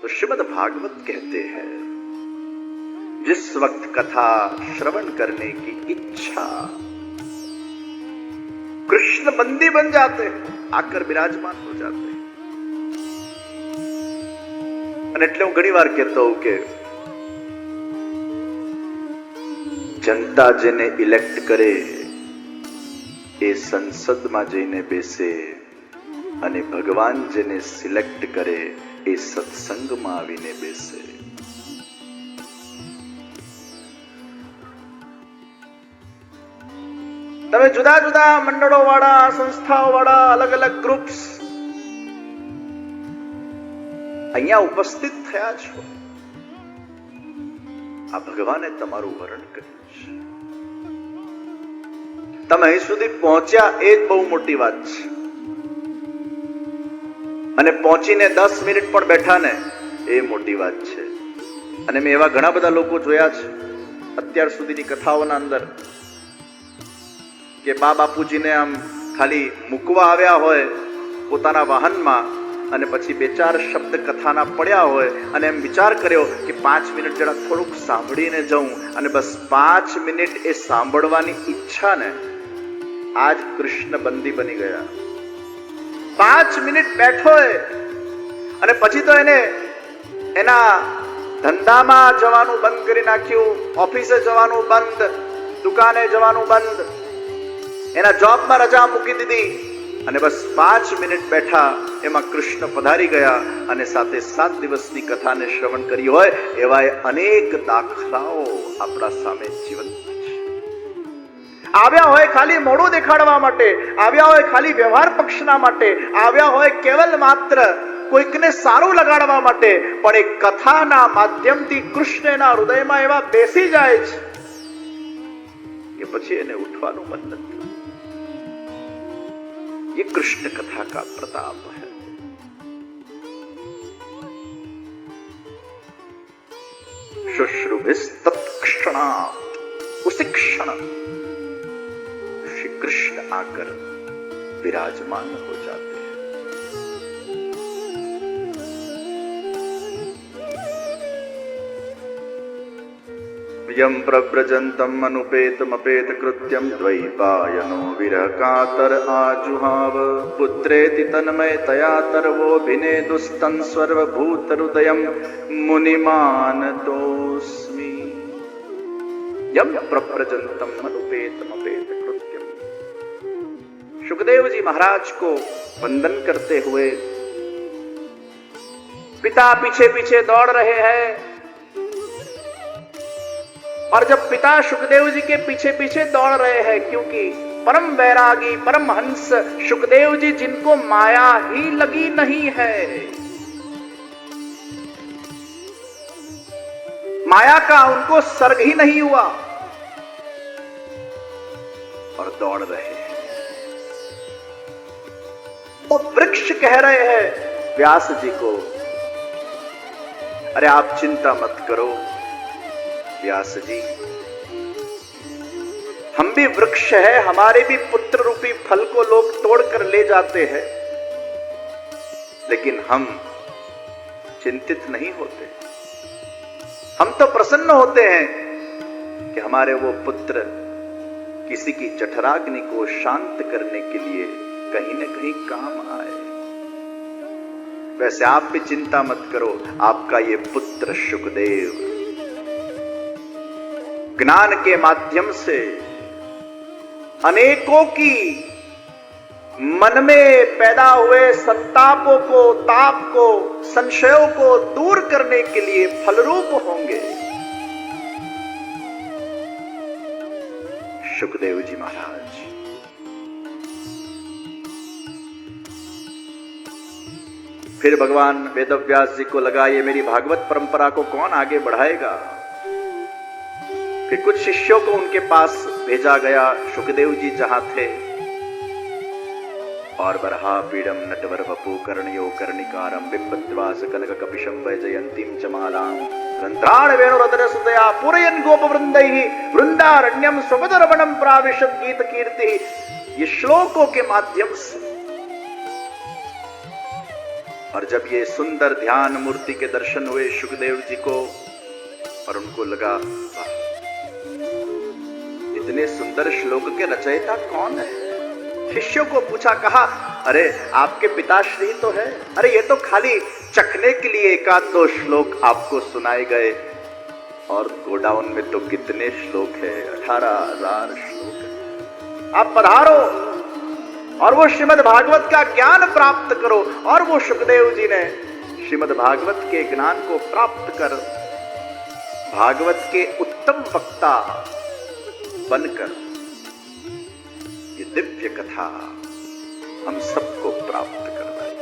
तो श्रीमद् भागवत कहते हैं, जिस वक्त कथा श्रवण करने की इच्छा, कृष्ण बंदी बन जाते हैं, आकर विराजमान हो जाते हैं। એટલે હું ઘણી વાર કહેતો હોઉં કે જનતા જેને ઇલેક્ટ કરે એ સંસદમાં જઈને બેસે અને ભગવાન જેને સિલેક્ટ કરે એ સત્સંગમાં આવીને બેસે. તમે જુદા જુદા મંડળો વાળા, સંસ્થાઓ વાળા, અલગ અલગ ગ્રુપ્સ અહીંયા ઉપસ્થિત થયા છો. આ ભગવાને તમારું વરણ કર્યું છે. તમે અહીં સુધી પહોંચ્યા એ જ બહુ મોટી વાત છે. અને પહોંચીને 10 મિનિટ પણ બેઠા ને એ મોટી વાત છે. અને મેં એવા ઘણા બધા લોકો જોયા છે અત્યાર સુધીની કથાઓના અંદર કે બા બાપુજીને આમ ખાલી મૂકવા આવ્યા હોય પોતાના વાહનમાં અને પછી 2-4 શબ્દ કથાના પડ્યા હોય અને એમ વિચાર કર્યો કે 5 મિનિટ જરા થોડુંક સાંભળીને જાઉં અને બસ 5 મિનિટ એ સાંભળવાની ઈચ્છા ને આજ કૃષ્ણ બંદી બની ગયા. 5 મિનિટ બેઠો અને પછી તો એને એના ધંધામાં જવાનું બંધ કરી નાખ્યું, ઓફિસે જવાનું બંધ, દુકાને જવાનું બંધ, એના જોબમાં રજા મૂકી દીધી અને બસ 5 મિનિટ બેઠા એમાં કૃષ્ણ પધારી ગયા અને સાથે 7 દિવસની કથાને શ્રવણ કરી હોય એવા અનેક દાખલાઓ આપણા સામે જીવંત છે. આવ્યા હોય ખાલી મોઢું દેખાડવા માટે, આવ્યા હોય ખાલી વ્યવહાર પક્ષના માટે, આવ્યા હોય કેવલ માત્ર કોઈકને સારું લગાડવા માટે, પણ એક કથાના માધ્યમથી કૃષ્ણ એના હૃદયમાં એવા બેસી જાય છે કે પછી એને ઉઠવાનું મન નથી. ये कृष्ण कथा का प्रताप है. शुश्रुभिस्तत्क्षणात् उसी क्षण श्री कृष्ण आकर विराजमान हो जाते हैं. यं प्रव्रजन्तम् अनुपेतमपेत कृत्यं द्वैपायनो विरहकातर आजुहाव पुत्रेति तन्मयतया तर्वोऽभिनेदुस्तं सर्वभूतहृदयं मुनिमानतोऽस्मि. यं प्रव्रजन्तम् अनुपेतमपेत कृत्यं. सुखदेव जी महाराज को वंदन करते हुए पिता पीछे पीछे दौड़ रहे हैं और जब पिता सुखदेव जी के पीछे पीछे दौड़ रहे हैं, क्योंकि परम वैरागी परम हंस सुखदेव जी जिनको माया ही लगी नहीं है, माया का उनको सर्ग ही नहीं हुआ और दौड़ रहे हैं. तो वृक्ष कह रहे हैं व्यास जी को, अरे आप चिंता मत करो व्यास जी, हम भी वृक्ष है, हमारे भी पुत्र रूपी फल को लोग तोड़कर ले जाते हैं, लेकिन हम चिंतित नहीं होते. हम तो प्रसन्न होते हैं कि हमारे वो पुत्र किसी की जठराग्नि को शांत करने के लिए कहीं न कहीं काम आए. वैसे आप भी चिंता मत करो, आपका ये पुत्र सुखदेव ज्ञान के माध्यम से अनेकों की मन में पैदा हुए संतापों को, ताप को, संशयों को दूर करने के लिए फलरूप होंगे. सुखदेव जी महाराज फिर भगवान वेदव्यास जी को लगा ये मेरी भागवत परंपरा को कौन आगे बढ़ाएगा. फिर कुछ शिष्यों को उनके पास भेजा गया, सुखदेव जी जहां थे, और बरहा पीड़म नटवर वपु कर्णयो कर्णिकारम बिपद्वास कनक कपिशम वैजयंतीम चमालां रंध्राण वेणुरदन सुतया पूरयन् गोप वृंदैः वृंदारण्यम स्वपदरवणम प्राविशत गीत कीर्ति. ये श्लोकों के माध्यम से और जब ये सुंदर ध्यान मूर्ति के दर्शन हुए सुखदेव जी को, और उनको लगा वाह, इतने सुंदर श्लोक के रचयिता कौन है। शिष्यों को पूछा, कहा अरे आपके पिताश्री तो है, अरे ये तो खाली चखने के लिए एक आध दो श्लोक आपको सुनाए गए, और गोडाउन में तो कितने श्लोक है, 18,000 श्लोक है। आप पधारो और वो श्रीमद् भागवत का ज्ञान प्राप्त करो। और वो सुखदेव जी ने श्रीमद् भागवत के ज्ञान को प्राप्त कर भागवत के उत्तम वक्ता बनकर ये दिव्य कथा हम सबको प्राप्त करवाई।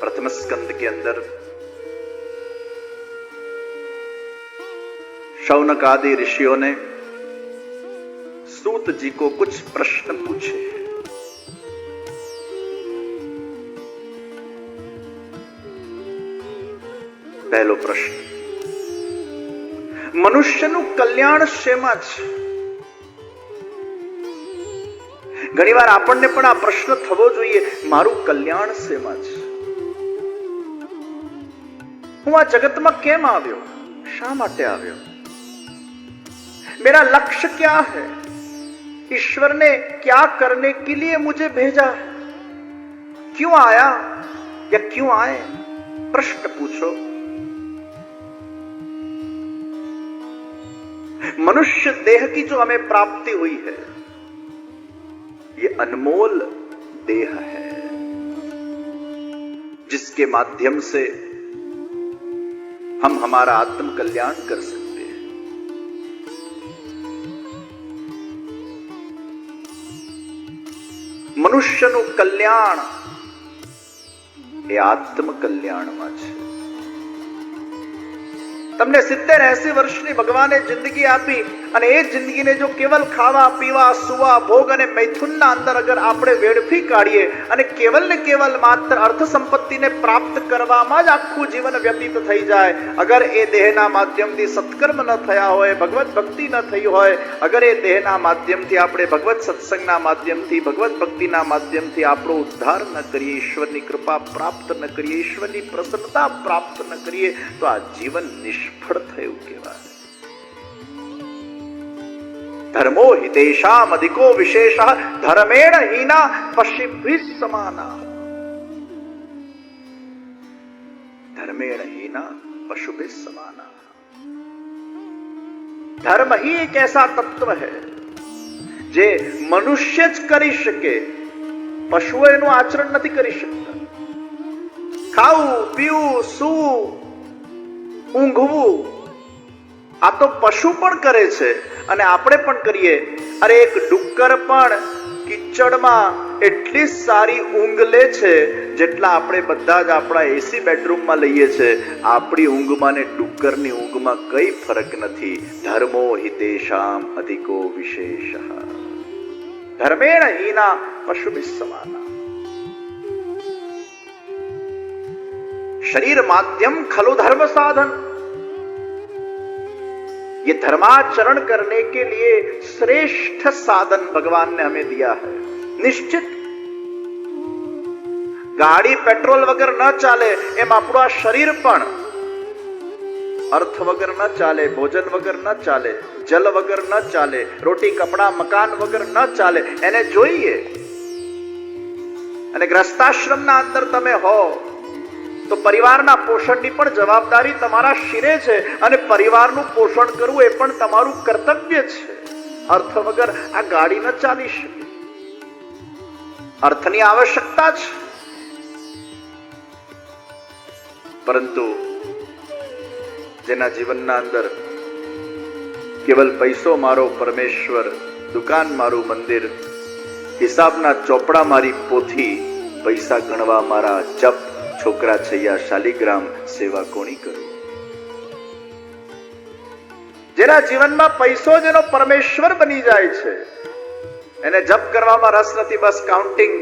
प्रथम स्कंद के अंदर शौनक आदि ऋषियों ने सूत जी को कुछ प्रश्न पूछे। पहलो प्रश्न, મનુષ્યનું કલ્યાણ શેમાં છે? ઘણીવાર આપણને પણ આ પ્રશ્ન થવો જોઈએ, મારું કલ્યાણ શેમાં છે? હું આ જગતમાં કેમ આવ્યો? શા માટે આવ્યો? मेरा लक्ष्य क्या है? ईश्वर ने क्या करने के लिए मुझे भेजा है? क्यों आया या क्यों आए? प्रश्न पूछो। मनुष्य देह की जो हमें प्राप्ति हुई है, ये अनमोल देह है, जिसके माध्यम से हम हमारा आत्म कल्याण कर सकते हैं। મનુષ્યનું કલ્યાણ એ આત્મ કલ્યાણમાં છે। તમને 70-80 વર્ષની ભગવાને જિંદગી આપી, અને એ જિંદગીને જો કેવલ ખાવા પીવા સુવા ભોગ અને મૈથુનના અંદર અગર આપણે વેડફી કાઢીએ અને કેવલ ને કેવલ માત્ર અર્થ સંપત્તિને પ્રાપ્ત કરવામાં જ આખું જીવન વ્યતીત થઈ જાય, અગર એ દેહના માધ્યમથી સત્કર્મ ન થયા હોય, ભગવત ભક્તિ ન થઈ હોય, અગર એ દેહના માધ્યમથી આપણે ભગવત સત્સંગના માધ્યમથી ભગવત ભક્તિના માધ્યમથી આપણો ઉદ્ધાર ન કરીએ, ઈશ્વરની કૃપા પ્રાપ્ત ન કરીએ, ઈશ્વરની પ્રસન્નતા પ્રાપ્ત ન કરીએ, તો આ જીવન નિષ્ફળ થયું કહેવાય। धर्मो हि तेषाम् अधिको विशेषः धर्मेण हीना पशुभिः समाना। धर्मेण हीना पशुभिः समाना। धर्म ही एक ऐसा तत्व है जे मनुष्य ज કરી શકે, પશુઓ એનું આચરણ નથી કરી શકતા। ખાવું પીવું સૂવું ઊંઘવું આ તો પશુ પણ કરે છે અને આપણે પણ કરીએ। અરે એક ડુક્કર પણ કિચડમાં એટલી સારી ઊંઘ લે છે જેટલા આપણે બધા જ આપણા એસી બેડરૂમમાં લઈએ છે। આપણી ઊંઘમાં ને ડુક્કરની ઊંઘમાં કઈ ફરક નથી। ધર્મો हि तेषाम् अधिको विशेषः धर्मेण हीना पशुभिः समाना। शरीर माध्यम खलु धर्म साधन। ये धर्माचरण करने के लिए श्रेष्ठ साधन भगवान ने हमें दिया है। निश्चित गाड़ी पेट्रोल वगर न चाले एम આપણું આ શરીર પણ अर्थ वगर न चाले, भोजन वगर न चाले, जल वगर न चाले, रोटी कपड़ा मकान वगर न चाले, એને જોઈએ। અને ગ્રસ્તાશ્રમના અંદર તમે હો તો પરિવારના પોષણની પણ જવાબદારી તમારા શિરે છે, અને પરિવારનું પોષણ કરવું એ પણ તમારું કર્તવ્ય છે। અર્થ વગર આ ગાડી ન ચાલી શકે। અર્થની આવશ્યકતા છે, પરંતુ જેના જીવનના અંદર કેવલ પૈસો મારો પરમેશ્વર, દુકાન મારું મંદિર, હિસાબના ચોપડા મારી પોથી, પૈસા ગણવા મારા જપ, છોકરા છૈયા શાલિગ્રામ, સેવા કોની કરું। જેના જીવનમાં પૈસો જેનો પરમેશ્વર બની જાય છે, એને જપ કરવામાં રસ નથી, બસ કાઉન્ટિંગ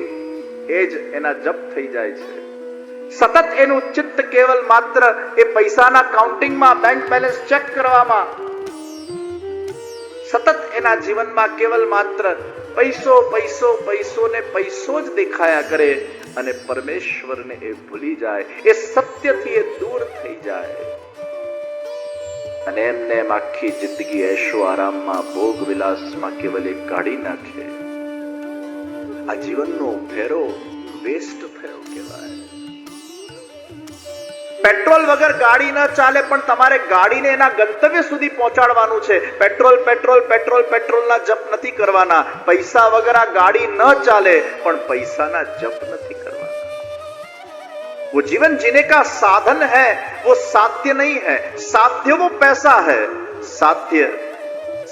એ જ એના જપ થઈ જાય છે। સતત એનું ચિત્ત કેવલ માત્ર એ પૈસાના કાઉન્ટિંગમાં, બેંક બેલેન્સ ચેક કરવામાં, સતત એના જીવનમાં કેવલ માત્ર પૈસો પૈસો પૈસો ને પૈસો જ દેખાયા કરે અને પરમેશ્વરને એ ભૂલી જાય, એ સત્યથી એ દૂર થઈ જાય અને એમને એમ આખી જિંદગી એશો આરામમાં ભોગ વિલાસમાં કેવલ એક કાઢી નાખે. આ જીવનનો ફેરો વેસ્ટ થયો કહેવાય. પેટ્રોલ વગર ગાડી ન ચાલે, પણ તમારે ગાડીને એના ગંતવ્ય સુધી પહોંચાડવાનું છે. પેટ્રોલ પેટ્રોલ પેટ્રોલ પેટ્રોલના જપ નથી કરવાના. પૈસા વગર આ ગાડી ન ચાલે, પણ પૈસાના જપ નથી કરવાના. वो जीवन जीने का साधन है, वो साध्य नहीं है. साध्य वो पैसा है, साध्य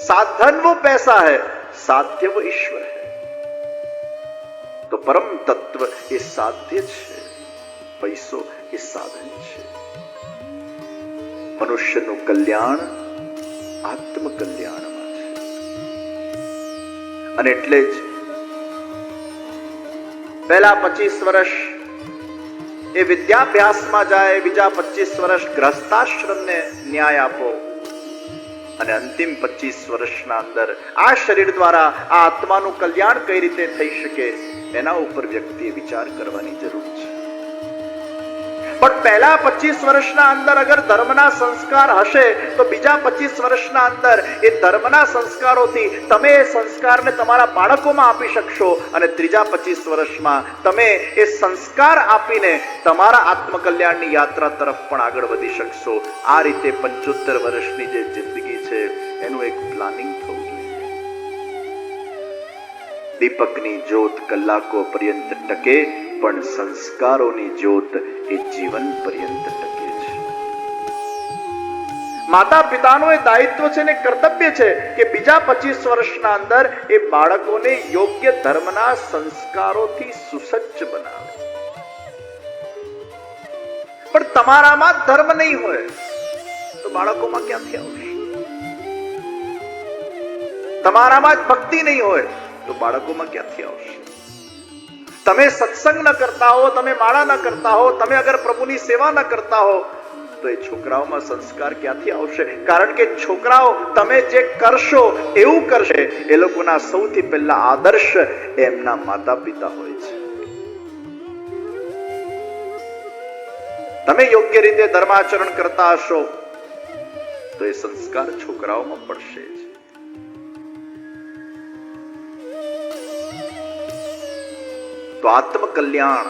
साधन वो पैसा है, साध्य वो ईश्वर है. तो परम तत्व એ સાધ્ય છે, પૈસો એ સાધન છે. મનુષ્યનું કલ્યાણ આત્મ કલ્યાણમાં છે. અને એટલે જ પહેલા 25 વર્ષ એ વિદ્યાભ્યાસમાં જાય, બીજા 25 વર્ષ ગ્રહસ્થાશ્રમને ન્યાય આપો અને અંતિમ 25 વર્ષના અંદર આ શરીર દ્વારા આ આત્માનું કલ્યાણ કઈ રીતે થઈ શકે એના ઉપર વ્યક્તિએ વિચાર કરવાની જરૂર છે. પણ પહેલા 25 વર્ષના અંદર અગર ધર્મના સંસ્કાર હશે તો બીજા 25 વર્ષના અંદર એ ધર્મના સંસ્કારોથી તમે એ સંસ્કારને તમારા બાળકોમાં આપી શકશો અને ત્રીજા 25 વર્ષમાં તમે એ સંસ્કાર આપીને તમારા આત્મકલ્યાણની યાત્રા તરફ પણ આગળ વધી શકશો. આ રીતે 75 વર્ષની જે જિંદગી છે એનું એક પ્લાનિંગ થવું જોઈએ. દીપકની જ્યોત કલાકો પર્યંત ટકે, પણ સંસ્કારોની જ્યોત એ જીવન પર્યંત ટકે છે. માતા પિતાનું એ દાયિત્વ છે ને કર્તવ્ય છે કે બીજા 25 વર્ષના અંદર એ બાળકોને યોગ્ય ધર્મના સંસ્કારોથી સુસજ્જ બનાવે. પણ તમારામાં ધર્મ નહીં હોય તો બાળકોમાં ક્યાંથી આવશે? તમારામાં જ ભક્તિ નહીં હોય તો બાળકોમાં ક્યાંથી આવશે? તમે સત્સંગ ન કરતા હો, તમે માળા ન કરતા હો, તમે અગર પ્રભુની સેવા ન કરતા હો તો એ છોકરાઓમાં સંસ્કાર ક્યાંથી આવશે? કારણ કે છોકરાઓ તમે જે કરશો એવું કરશે. એ લોકોના સૌથી પહેલા આદર્શ એમના માતા પિતા હોય છે. તમે યોગ્ય રીતે ધર્માચરણ કરતા હશો તો એ સંસ્કાર છોકરાઓમાં પડશે જ. तो आत्म कल्याण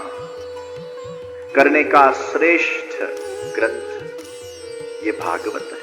करने का श्रेष्ठ ग्रंथ ये भागवत है.